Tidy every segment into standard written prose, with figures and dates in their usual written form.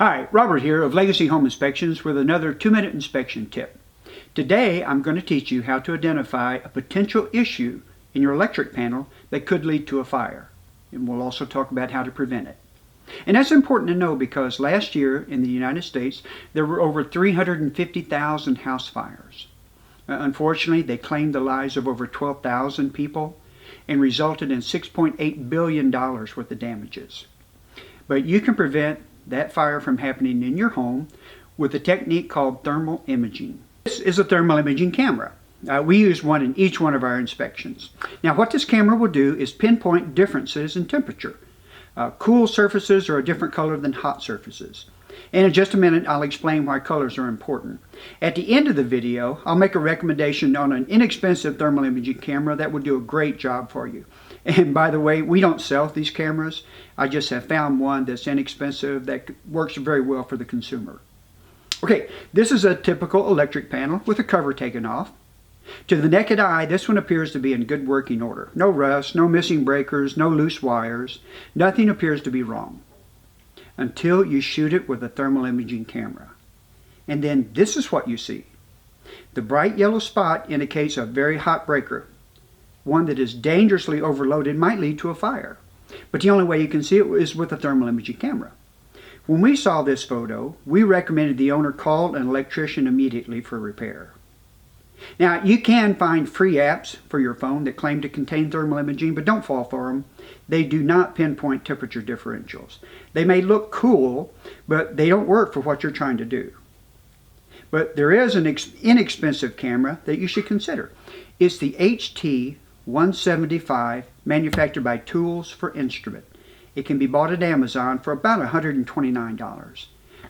Hi, Robert here of Legacy Home Inspections with another 2-minute inspection tip. Today I'm going to teach you how to identify a potential issue in your electric panel that could lead to a fire. And we'll also talk about how to prevent it. And that's important to know because last year in the United States there were over 350,000 house fires. Unfortunately, they claimed the lives of over 12,000 people and resulted in $6.8 billion worth of damages. But you can prevent that fire from happening in your home with a technique called thermal imaging. This is a thermal imaging camera. We use one in each one of our inspections. Now what this camera will do is pinpoint differences in temperature. Cool surfaces are a different color than hot surfaces. And in just a minute I'll explain why colors are important. At the end of the video I'll make a recommendation on an inexpensive thermal imaging camera that will do a great job for you. And by the way, we don't sell these cameras. I just have found one that's inexpensive that works very well for the consumer. Okay, this is a typical electric panel with the cover taken off. To the naked eye, this one appears to be in good working order. No rust, no missing breakers, no loose wires. Nothing appears to be wrong until you shoot it with a thermal imaging camera. And then this is what you see. The bright yellow spot indicates a very hot breaker. One that is dangerously overloaded might lead to a fire. But the only way you can see it is with a thermal imaging camera. When we saw this photo, we recommended the owner call an electrician immediately for repair. Now, you can find free apps for your phone that claim to contain thermal imaging, but don't fall for them. They do not pinpoint temperature differentials. They may look cool, but they don't work for what you're trying to do. But there is an inexpensive camera that you should consider. It's the HT175 manufactured by Tools for Instrument. It can be bought at Amazon for about $129.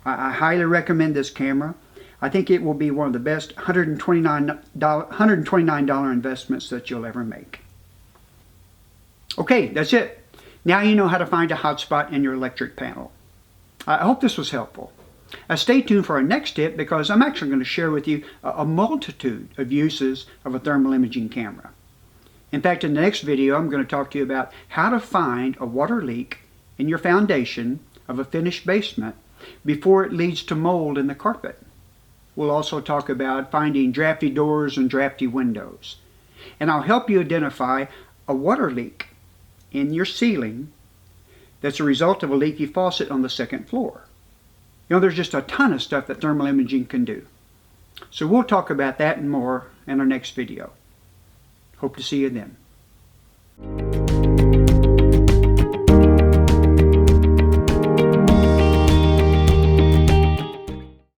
I highly recommend this camera. I think it will be one of the best $129 investments that you'll ever make. Okay, that's it. Now you know how to find a hot spot in your electric panel. I hope this was helpful. Stay tuned for our next tip because I'm actually going to share with you a multitude of uses of a thermal imaging camera. In fact, in the next video I'm going to talk to you about how to find a water leak in your foundation of a finished basement before it leads to mold in the carpet. We'll also talk about finding drafty doors and drafty windows. And I'll help you identify a water leak in your ceiling that's a result of a leaky faucet on the second floor. You know, there's just a ton of stuff that thermal imaging can do. So we'll talk about that and more in our next video. Hope to see you then.